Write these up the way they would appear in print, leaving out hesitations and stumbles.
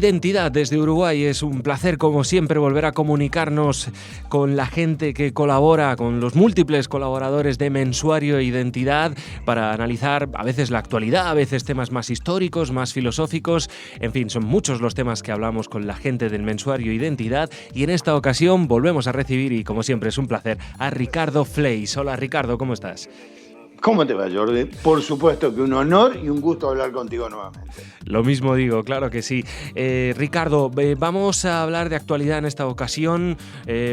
Identidad desde Uruguay. Es un placer, como siempre, volver a comunicarnos con la gente que colabora, con los múltiples colaboradores de Mensuario e Identidad, para analizar a veces la actualidad, a veces temas más históricos, más filosóficos. En fin, son muchos los temas que hablamos con la gente del Mensuario e Identidad, y en esta ocasión volvemos a recibir, y como siempre es un placer, a Ricardo Fleis. Hola Ricardo, ¿cómo estás? ¿Cómo te va, Jordi? Por supuesto que un honor y un gusto hablar contigo nuevamente. Lo mismo digo, claro que sí. Ricardo, vamos a hablar de actualidad en esta ocasión.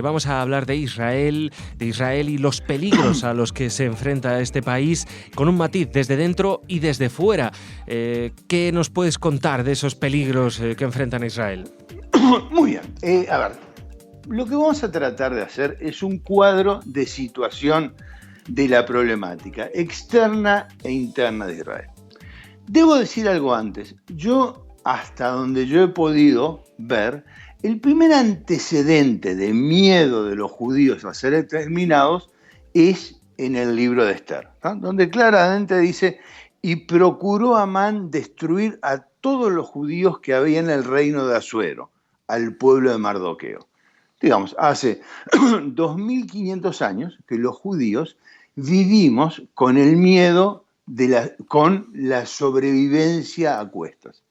Vamos a hablar de Israel y los peligros a los que se enfrenta este país, con un matiz desde dentro y desde fuera. ¿Qué nos puedes contar de esos peligros que enfrentan a Israel? Muy bien. A ver, lo que vamos a tratar de hacer es un cuadro de situación de la problemática externa e interna de Israel. Debo decir algo antes. Hasta donde yo he podido ver, el primer antecedente de miedo de los judíos a ser exterminados es en el libro de Esther, ¿no? Donde claramente dice: y procuró Amán destruir a todos los judíos que había en el reino de Asuero, al pueblo de Mardoqueo. Digamos, hace 2500 años que los judíos vivimos con el miedo con la sobrevivencia a cuestas.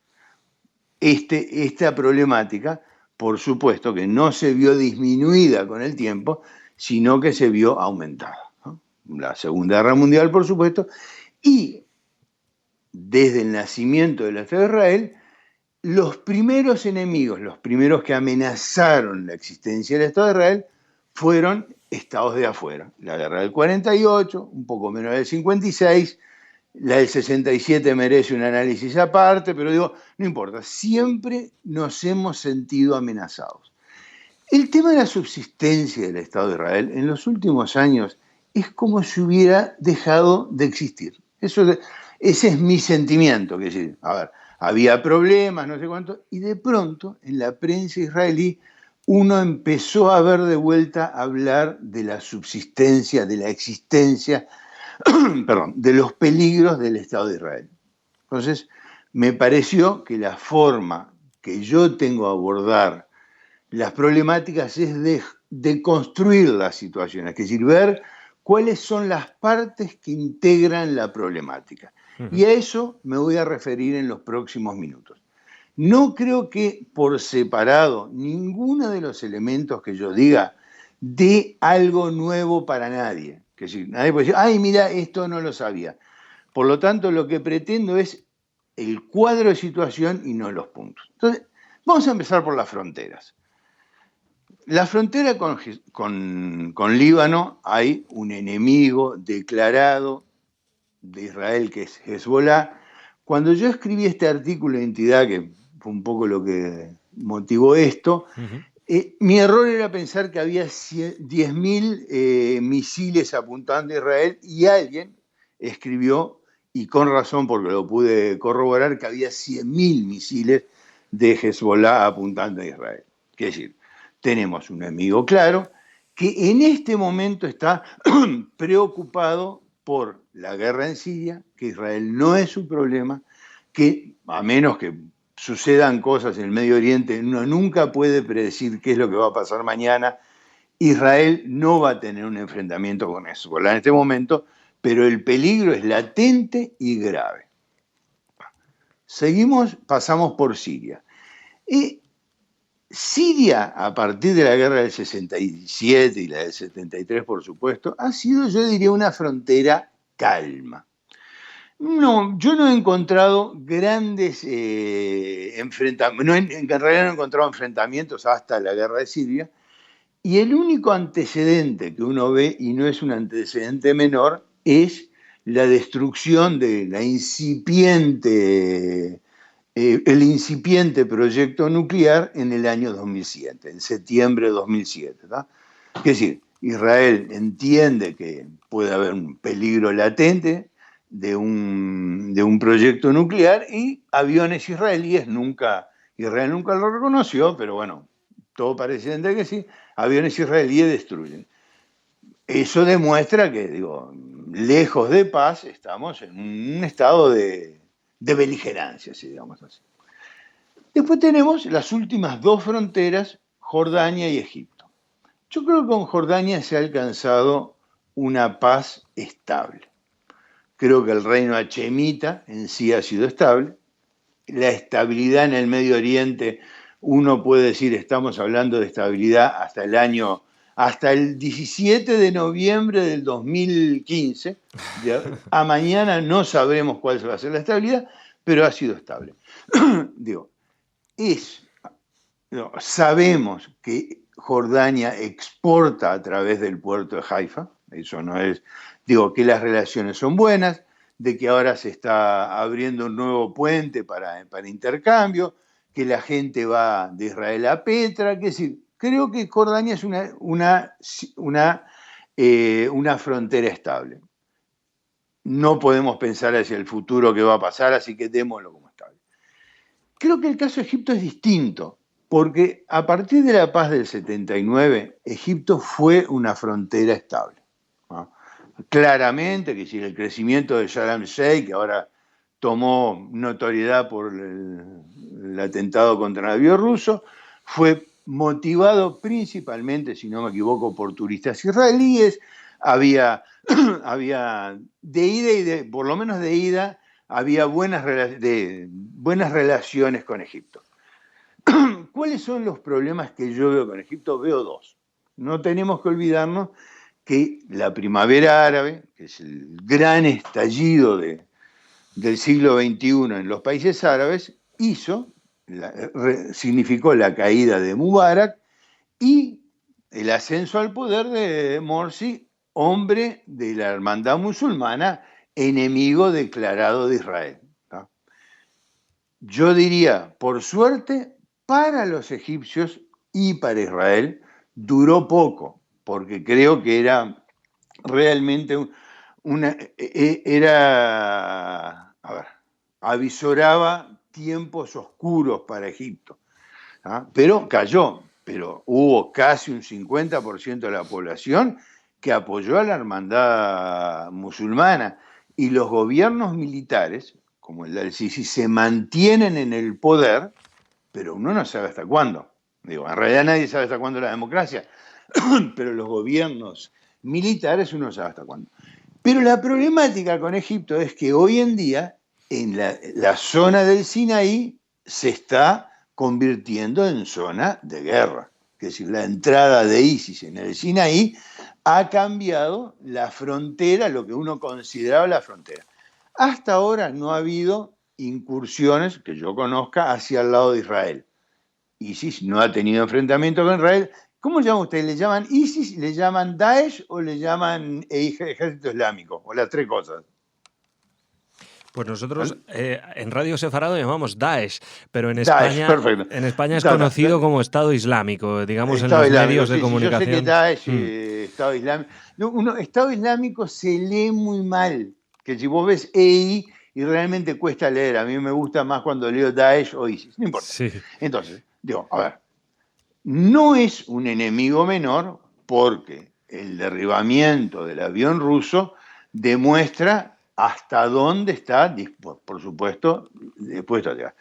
Esta problemática, por supuesto, que no se vio disminuida con el tiempo, sino que se vio aumentada, ¿no? La Segunda Guerra Mundial, por supuesto, y desde el nacimiento del Estado de Israel, los primeros enemigos, los primeros que amenazaron la existencia del Estado de Israel, fueron estados de afuera. La guerra del 48, un poco menos del 56, la del 67 merece un análisis aparte, pero digo, no importa, siempre nos hemos sentido amenazados. El tema de la subsistencia del Estado de Israel en los últimos años es como si hubiera dejado de existir. Ese es mi sentimiento, que decir, a ver, había problemas, no sé cuánto, y de pronto en la prensa israelí uno empezó a ver de vuelta a hablar de la subsistencia, de la existencia, perdón, de los peligros del Estado de Israel. Entonces, me pareció que la forma que yo tengo de abordar las problemáticas es de construir las situaciones, es decir, ver cuáles son las partes que integran la problemática. Y a eso me voy a referir en los próximos minutos. No creo que por separado ninguno de los elementos que yo diga dé algo nuevo para nadie. Que decir, nadie puede decir, ay, mira, esto no lo sabía. Por lo tanto, lo que pretendo es el cuadro de situación y no los puntos. Entonces, vamos a empezar por las fronteras. La frontera con Líbano, hay un enemigo declarado de Israel, que es Hezbollah. Cuando yo escribí este artículo de Identidad, que fue un poco lo que motivó esto, mi error era pensar que había 10.000 misiles apuntando a Israel, y alguien escribió, y con razón porque lo pude corroborar, que había 100.000 misiles de Hezbollah apuntando a Israel. Es decir, tenemos un enemigo claro que en este momento está preocupado por la guerra en Siria, que Israel no es su problema, que a menos que sucedan cosas en el Medio Oriente, uno nunca puede predecir qué es lo que va a pasar mañana. Israel no va a tener un enfrentamiento con Hezbollah en este momento, pero el peligro es latente y grave. Pasamos por Siria. Siria, a partir de la guerra del 67 y la del 73, por supuesto, ha sido, yo diría, una frontera calma. No, yo no he encontrado grandes enfrentamientos, en realidad no he encontrado enfrentamientos hasta la guerra de Siria, y el único antecedente que uno ve, y no es un antecedente menor, es la destrucción de el incipiente proyecto nuclear en el año 2007, en septiembre de 2007. ¿No? Es decir, Israel entiende que puede haber un peligro latente de un proyecto nuclear, y aviones israelíes Israel nunca lo reconoció, pero bueno, todo parece entender que sí, aviones israelíes destruyen. Eso demuestra que, digo, lejos de paz, estamos en un estado de beligerancia, si digamos así. Después tenemos las últimas dos fronteras, Jordania y Egipto. Yo creo que con Jordania se ha alcanzado una paz estable. Creo que el reino hachemita en sí ha sido estable. La estabilidad en el Medio Oriente, uno puede decir, estamos hablando de estabilidad hasta el 17 de noviembre del 2015. A mañana no sabremos cuál va a ser la estabilidad, pero ha sido estable. Digo, sabemos que Jordania exporta a través del puerto de Haifa, eso no es, que las relaciones son buenas, de que ahora se está abriendo un nuevo puente para intercambio, que la gente va de Israel a Petra, que sí, creo que Jordania es una frontera estable. No podemos pensar hacia el futuro qué va a pasar, así que démoslo como estable. Creo que el caso de Egipto es distinto, porque a partir de la paz del 79, Egipto fue una frontera estable, ¿no? Claramente que si el crecimiento de Sharm el-Sheikh, que ahora tomó notoriedad por el atentado contra el avión ruso, fue motivado principalmente, si no me equivoco, por turistas israelíes. Había de ida por lo menos de ida, había buenas relaciones con Egipto. ¿Cuáles son los problemas que yo veo con Egipto? Veo dos. No tenemos que olvidarnos que la primavera árabe, que es el gran estallido del siglo XXI en los países árabes, significó la caída de Mubarak y el ascenso al poder de Morsi, hombre de la hermandad musulmana, enemigo declarado de Israel, ¿no? Yo diría, por suerte, para los egipcios y para Israel, duró poco, porque creo que era realmente avisoraba tiempos oscuros para Egipto, ¿ah? Pero cayó, pero hubo casi un 50% de la población que apoyó a la hermandad musulmana, y los gobiernos militares, como el de Al-Sisi, se mantienen en el poder, pero uno no sabe hasta cuándo. En realidad nadie sabe hasta cuándo la democracia, pero los gobiernos militares uno sabe hasta cuándo. Pero la problemática con Egipto es que hoy en día en la zona del Sinaí se está convirtiendo en zona de guerra. Es decir, la entrada de ISIS en el Sinaí ha cambiado la frontera, lo que uno consideraba la frontera. Hasta ahora no ha habido incursiones que yo conozca hacia el lado de Israel. ISIS no ha tenido enfrentamiento con Israel. ¿Cómo llaman ustedes? ¿Le llaman ISIS, le llaman Daesh o le llaman Ejército Islámico? O las tres cosas. Pues nosotros en Radio Sefarado llamamos Daesh, pero en Daesh, España, perfecto. en España es conocido como Estado Islámico, digamos, Estado en los Islámico, medios de sí, comunicación. Sí, yo sé que Daesh, Estado Islámico. Estado Islámico se lee muy mal, que si vos ves EI y realmente cuesta leer. A mí me gusta más cuando leo Daesh o ISIS, no importa. Sí. Entonces, a ver, no es un enemigo menor porque el derribamiento del avión ruso demuestra hasta dónde está, por supuesto, dispuesto a llegar.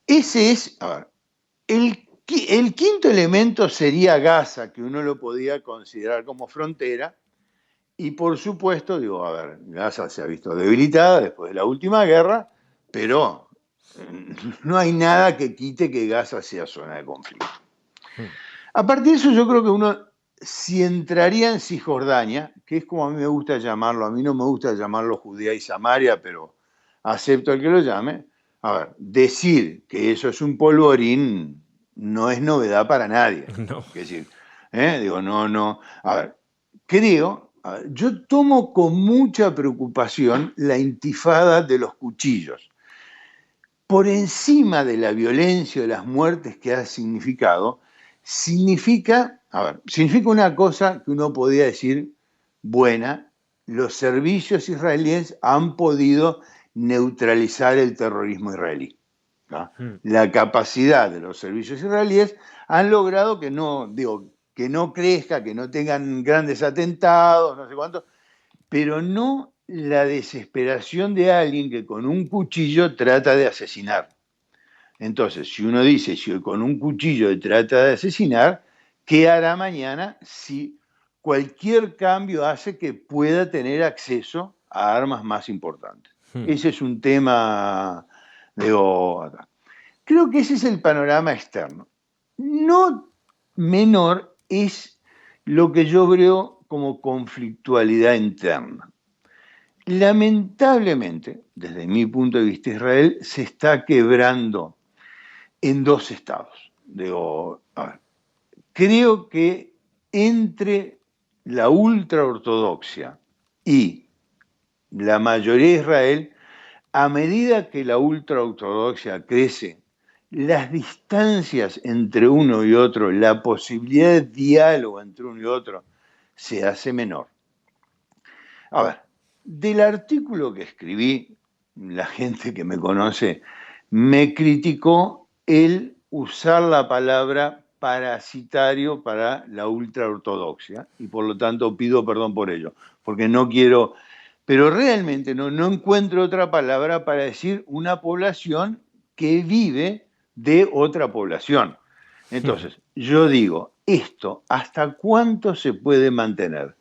Ese es, el quinto elemento sería Gaza, que uno lo podía considerar como frontera, y por supuesto, Gaza se ha visto debilitada después de la última guerra, pero no hay nada que quite que Gaza sea zona de conflicto. A partir de eso yo creo que uno, si entraría en Cisjordania, que es como a mí me gusta llamarlo, a mí no me gusta llamarlo Judea y Samaria, pero acepto el que lo llame, decir que eso es un polvorín no es novedad para nadie. No. Es decir, no. Yo tomo con mucha preocupación la intifada de los cuchillos. Por encima de la violencia, de las muertes que ha significado, significa una cosa que uno podría decir buena: los servicios israelíes han podido neutralizar el terrorismo israelí, ¿no? La capacidad de los servicios israelíes han logrado que no crezca, que no tengan grandes atentados, no sé cuánto, pero no la desesperación de alguien que con un cuchillo trata de asesinar. Entonces, si uno dice, si con un cuchillo trata de asesinar, ¿qué hará mañana si cualquier cambio hace que pueda tener acceso a armas más importantes? Ese es un tema, digo, acá. Creo que ese es el panorama externo. No menor es lo que yo veo como conflictualidad interna. Lamentablemente, desde mi punto de vista, Israel se está quebrando en dos estados. Digo, a ver, creo que entre la ultraortodoxia y la mayoría de Israel, a medida que la ultraortodoxia crece, las distancias entre uno y otro, la posibilidad de diálogo entre uno y otro, se hace menor. A ver, del artículo que escribí, la gente que me conoce me criticó el usar la palabra parasitario para la ultraortodoxia y por lo tanto pido perdón por ello, porque no quiero, pero realmente no encuentro otra palabra para decir una población que vive de otra población. Entonces, yo digo, esto, ¿hasta cuánto se puede mantener?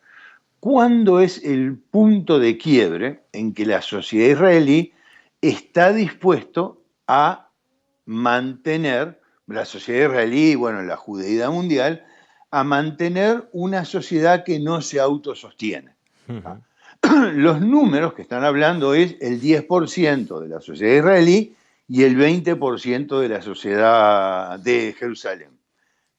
¿Cuándo es el punto de quiebre en que la sociedad israelí está dispuesto a mantener, la sociedad israelí, bueno, la judeidad mundial, a mantener una sociedad que no se autosostiene? Los números que están hablando es el 10% de la sociedad israelí y el 20% de la sociedad de Jerusalén,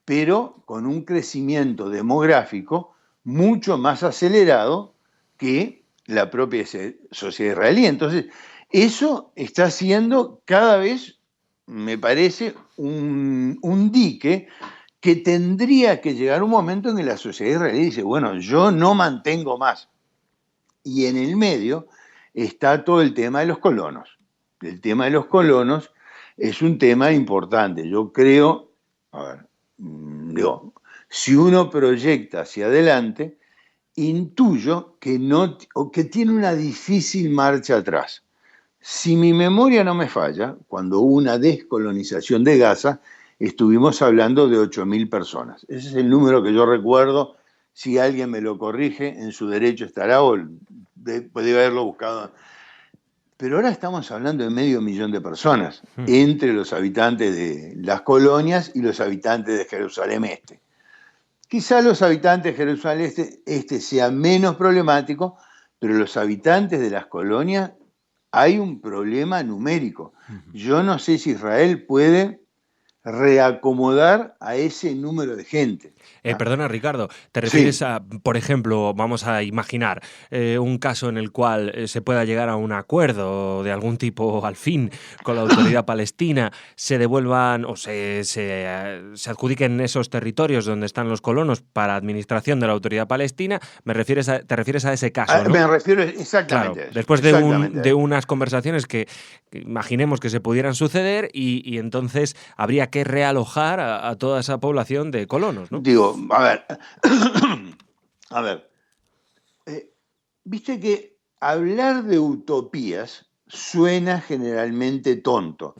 pero con un crecimiento demográfico mucho más acelerado que la propia sociedad israelí. Entonces, eso está siendo cada vez, me parece, un dique que tendría que llegar un momento en que la sociedad israelí dice, bueno, yo no mantengo más. Y en el medio está todo el tema de los colonos. El tema de los colonos es un tema importante. Yo creo, a ver, digo, si uno proyecta hacia adelante, intuyo que, no, o que tiene una difícil marcha atrás. Si mi memoria no me falla, cuando hubo una descolonización de Gaza, estuvimos hablando de 8.000 personas. Ese es el número que yo recuerdo. Si alguien me lo corrige, en su derecho estará o puede haberlo buscado. Pero ahora estamos hablando de 500.000 de personas entre los habitantes de las colonias y los habitantes de Jerusalén Este. Quizá los habitantes de Jerusalén Este sea menos problemático, pero los habitantes de las colonias hay un problema numérico. Yo no sé si Israel puede reacomodar a ese número de gente. Perdona, Ricardo, ¿te refieres a, por ejemplo, vamos a imaginar un caso en el cual se pueda llegar a un acuerdo de algún tipo al fin con la autoridad palestina, se devuelvan o se adjudiquen esos territorios donde están los colonos para administración de la autoridad palestina? ¿Te refieres a ese caso, ¿no? Me refiero exactamente a eso. Después de unas conversaciones que imaginemos que se pudieran suceder y entonces habría que realojar a toda esa población de colonos, ¿no? Digo, a ver, viste que hablar de utopías suena generalmente tonto.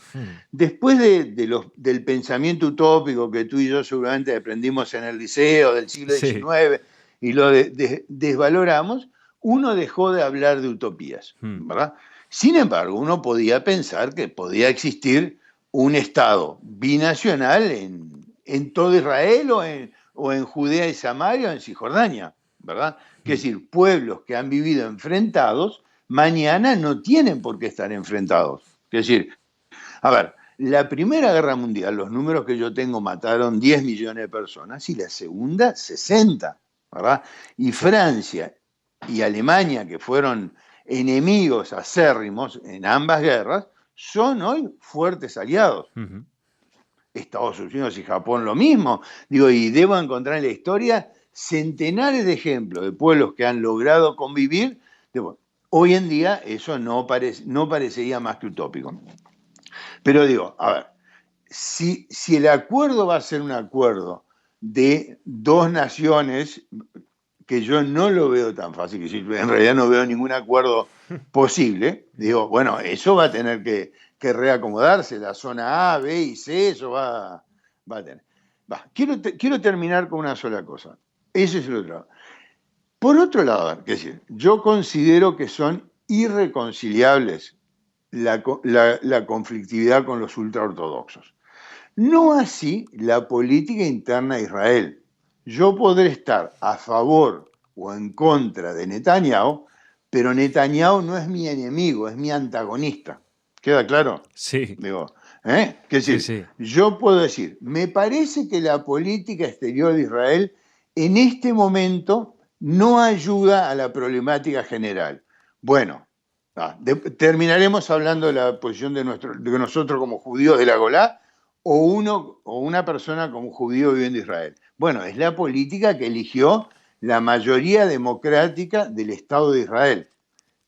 Después del pensamiento utópico que tú y yo seguramente aprendimos en el liceo del siglo XIX y lo desvaloramos, uno dejó de hablar de utopías, ¿verdad? Sin embargo, uno podía pensar que podía existir un Estado binacional en todo Israel o en Judea y Samaria o en Cisjordania, ¿verdad? Es decir, pueblos que han vivido enfrentados, mañana no tienen por qué estar enfrentados. Es decir, a ver, la Primera Guerra Mundial, los números que yo tengo, mataron 10 millones de personas y la Segunda, 60, ¿verdad? Y Francia y Alemania, que fueron enemigos acérrimos en ambas guerras, son hoy fuertes aliados. Estados Unidos y Japón lo mismo. Digo, y debo encontrar en la historia centenares de ejemplos de pueblos que han logrado convivir. Hoy en día eso no parecería más que utópico. Pero digo, a ver, si el acuerdo va a ser un acuerdo de dos naciones, que yo no lo veo tan fácil, que en realidad no veo ningún acuerdo posible, digo, bueno, eso va a tener que querrá acomodarse, la zona A, B y C, eso va a tener. Quiero terminar con una sola cosa. Ese es el otro lado. Por otro lado, es decir, yo considero que son irreconciliables la conflictividad con los ultraortodoxos. No así la política interna de Israel. Yo podré estar a favor o en contra de Netanyahu, pero Netanyahu no es mi enemigo, es mi antagonista. ¿Queda claro? Sí. Digo, ¿eh? Es decir, Sí. yo puedo decir, me parece que la política exterior de Israel en este momento no ayuda a la problemática general. Bueno, terminaremos hablando de la posición de nosotros como judíos de la Golá o una persona como judío viviendo en Israel. Bueno, es la política que eligió la mayoría democrática del Estado de Israel.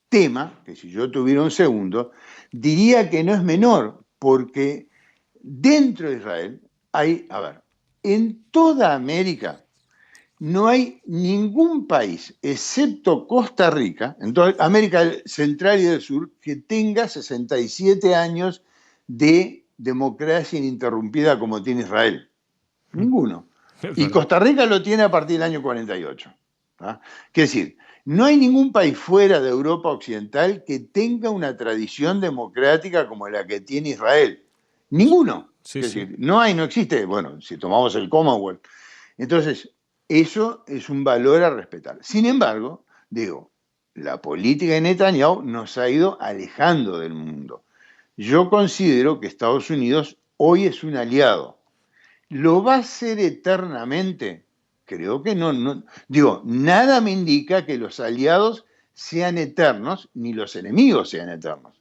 Tema que si yo tuviera un segundo, diría que no es menor, porque dentro de Israel hay, en toda América no hay ningún país, excepto Costa Rica, en toda América Central y del Sur, que tenga 67 años de democracia ininterrumpida como tiene Israel. Ninguno. Y Costa Rica lo tiene a partir del año 48. Quiere decir, no hay ningún país fuera de Europa Occidental que tenga una tradición democrática como la que tiene Israel. Ninguno. Sí, es decir, no existe. Bueno, si tomamos el Commonwealth. Entonces, eso es un valor a respetar. Sin embargo, digo, la política de Netanyahu nos ha ido alejando del mundo. Yo considero que Estados Unidos hoy es un aliado. ¿Lo va a ser eternamente? Creo que no. Digo, nada me indica que los aliados sean eternos, ni los enemigos sean eternos.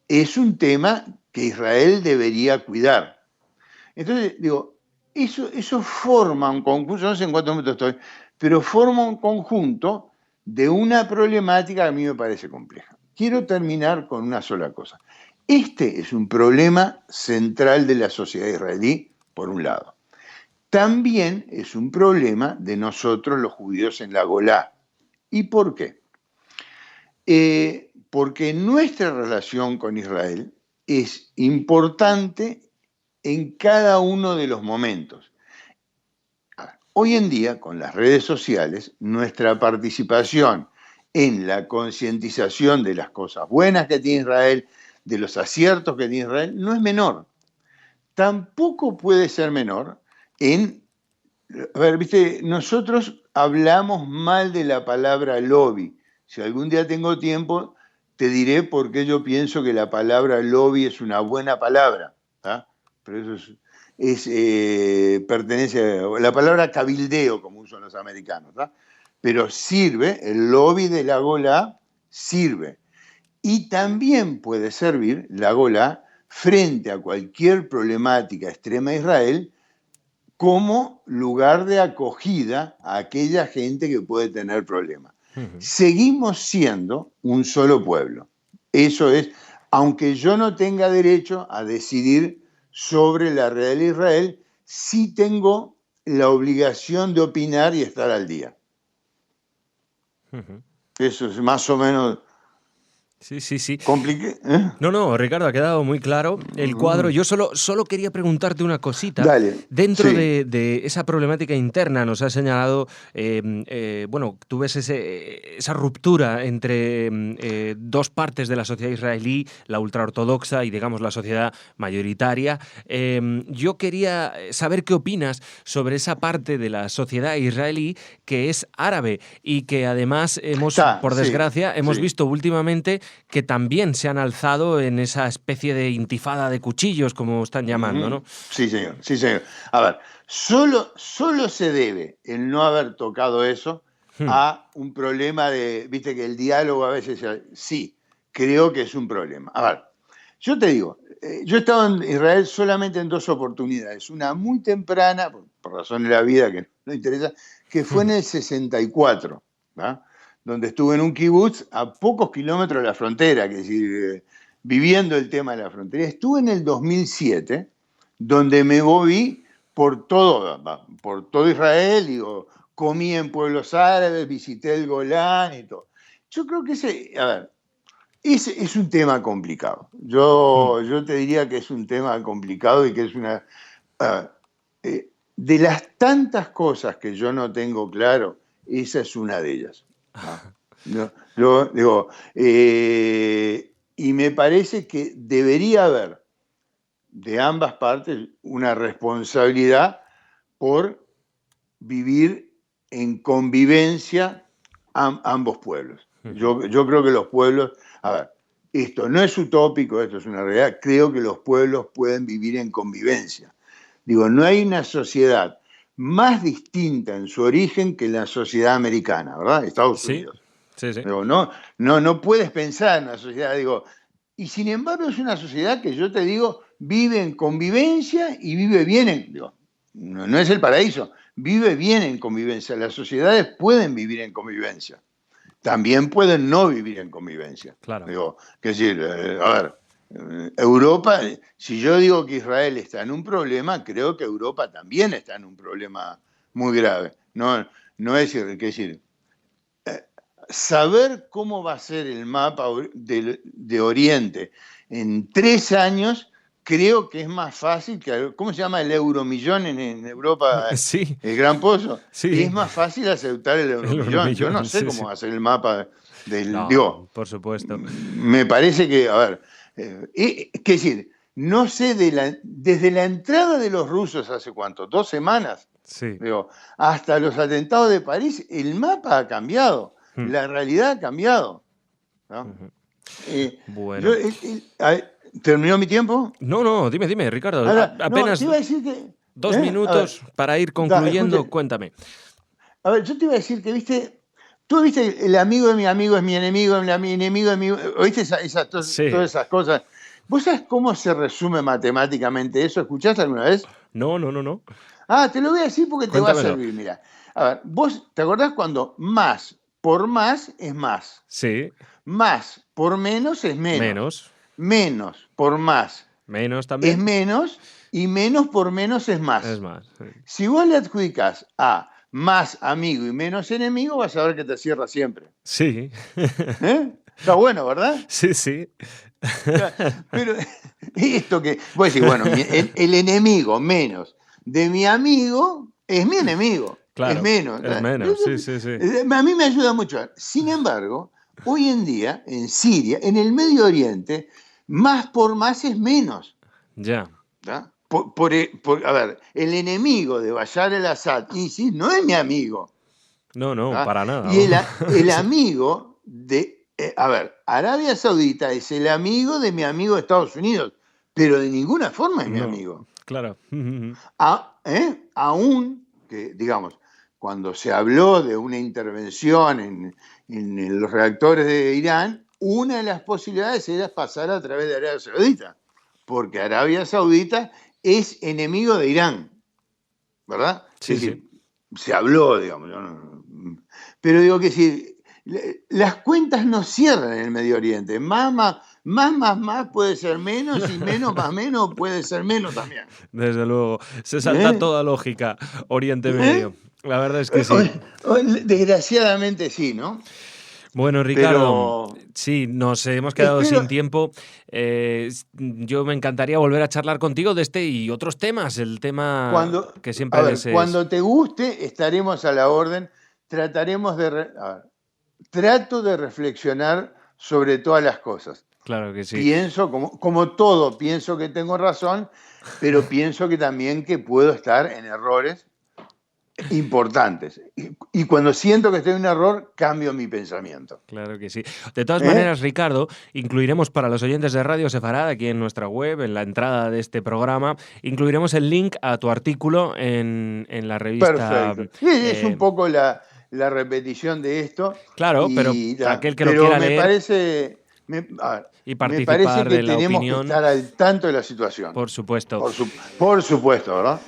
Es un tema que Israel debería cuidar. Entonces, digo, eso forma un conjunto, no sé en cuántos minutos estoy, pero forma un conjunto de una problemática que a mí me parece compleja. Quiero terminar con una sola cosa. Este es un problema central de la sociedad israelí, por un lado. También es un problema de nosotros los judíos en la Golá. ¿Y por qué? Porque nuestra relación con Israel es importante en cada uno de los momentos. Hoy en día, con las redes sociales, nuestra participación en la concientización de las cosas buenas que tiene Israel, de los aciertos que tiene Israel, no es menor. Tampoco puede ser menor viste, nosotros hablamos mal de la palabra lobby. Si algún día tengo tiempo, te diré por qué yo pienso que la palabra lobby es una buena palabra. Pero eso pertenece a la palabra cabildeo, como usan los americanos. Pero sirve, el lobby de la Golá sirve. Y también puede servir la Golá frente a cualquier problemática extrema de Israel como lugar de acogida a aquella gente que puede tener problemas. Seguimos siendo un solo pueblo. Eso es, aunque yo no tenga derecho a decidir sobre la realidad de Israel, sí tengo la obligación de opinar y estar al día. Eso es más o menos... Sí. ¿Compliqué? No, Ricardo, ha quedado muy claro el cuadro. Yo solo quería preguntarte una cosita. Dale. Dentro Sí. de esa problemática interna nos has señalado, tú ves esa ruptura entre dos partes de la sociedad israelí, la ultraortodoxa y, digamos, la sociedad mayoritaria. Yo quería saber qué opinas sobre esa parte de la sociedad israelí que es árabe y que además por desgracia, hemos visto últimamente que también se han alzado en esa especie de intifada de cuchillos, como están llamando, ¿no? Sí, señor. A ver, solo se debe el no haber tocado eso a un problema viste que el diálogo a veces, sí, creo que es un problema. A ver, yo te digo, yo he estado en Israel solamente en 2 oportunidades, una muy temprana, por razones de la vida que no interesa, que fue en el 64, donde estuve en un kibutz a pocos kilómetros de la frontera, que es decir, viviendo el tema de la frontera. Estuve en el 2007, donde me moví por todo Israel, comí en pueblos árabes, visité el Golán y todo. Yo creo que Es un tema complicado. Yo te diría que es un tema complicado y que es una... de las tantas cosas que yo no tengo claro, esa es una de ellas. Y me parece que debería haber de ambas partes una responsabilidad por vivir en convivencia ambos pueblos. Yo creo que los pueblos, a ver, esto no es utópico, esto es una realidad, creo que los pueblos pueden vivir en convivencia. Digo, no hay una sociedad más distinta en su origen que la sociedad americana, ¿verdad? Estados Unidos. Sí. Digo, no puedes pensar en una sociedad, digo, y sin embargo es una sociedad que yo te digo, vive en convivencia y vive bien, digo, no es el paraíso, vive bien en convivencia. Las sociedades pueden vivir en convivencia. También pueden no vivir en convivencia. Claro. Digo, es decir, a ver, Europa, si yo digo que Israel está en un problema, creo que Europa también está en un problema muy grave. No es decir, saber cómo va a ser el mapa de Oriente en 3 años, creo que es más fácil que... ¿Cómo se llama el euromillón en Europa? Sí. El Gran Pozo. Sí. Es más fácil aceptar el euromillón. Yo no sé cómo va a ser el mapa del... No, digo, por supuesto. Me parece que, a ver, es decir, no sé, desde la entrada de los rusos hace ¿cuánto? 2 semanas. Sí. Digo, hasta los atentados de París, el mapa ha cambiado. La realidad ha cambiado, ¿no? Bueno. ¿Terminó mi tiempo? No, dime, Ricardo. Ahora, apenas te iba a decir que, 2 minutos para ir concluyendo. Escuche, cuéntame. A ver, yo te iba a decir que, tú viste, el amigo de mi amigo es mi enemigo, mi enemigo de mi... ¿Oíste todas esas cosas? ¿Vos sabés cómo se resume matemáticamente eso? ¿Escuchaste alguna vez? No. Te lo voy a decir porque te va a servir, mira. A ver, ¿vos te acordás cuando más por más es más? Sí. Más por menos es menos. Menos por más menos también es menos, y menos por menos es más. Es más. Sí. Si vos le adjudicás a más amigo y menos enemigo, vas a ver que te cierra siempre. Sí. Está bueno, ¿verdad? Sí. Pero esto que... Vos decís, bueno, el enemigo menos de mi amigo es mi enemigo. Claro, es menos. Sí. A mí me ayuda mucho. Sin embargo, hoy en día, en Siria, en el Medio Oriente, más por más es menos. Ya. ¿Tá? A ver, el enemigo de Bashar el-Assad, ISIS, no es mi amigo. No, ¿tá? para nada. Y el amigo de... a ver, Arabia Saudita es el amigo de mi amigo de Estados Unidos, pero de ninguna forma es mi amigo. Claro. Aún que, digamos, cuando se habló de una intervención en los reactores de Irán, una de las posibilidades era pasar a través de Arabia Saudita, porque Arabia Saudita es enemigo de Irán, ¿verdad? Sí, es decir, se habló, digamos. Pero digo que si las cuentas no cierran en el Medio Oriente, más puede ser menos, y menos más menos puede ser menos también. Desde luego, se salta toda lógica Oriente Medio. La verdad es que sí. Desgraciadamente sí, ¿no? Bueno, Ricardo, sí, nos hemos quedado sin tiempo. Yo me encantaría volver a charlar contigo de este y otros temas. El tema que siempre desees. Cuando te guste, estaremos a la orden. Trataremos trato de reflexionar sobre todas las cosas. Claro que sí. Pienso, como todo, pienso que tengo razón, pero pienso que también que puedo estar en errores importantes. Y cuando siento que estoy en un error, cambio mi pensamiento. Claro que sí. De todas maneras, Ricardo, incluiremos para los oyentes de Radio Sefarad, aquí en nuestra web, en la entrada de este programa, incluiremos el link a tu artículo en la revista. Perfecto. Es un poco la repetición de esto. Claro, pero aquel que lo quiera leer... y participar de la opinión. Tenemos que estar al tanto de la situación. Por supuesto. Por supuesto, ¿verdad?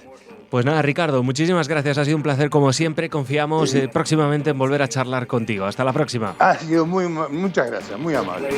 Pues nada, Ricardo, muchísimas gracias. Ha sido un placer como siempre. Confiamos próximamente en volver a charlar contigo. Hasta la próxima. Ha sido muchas gracias, muy amable.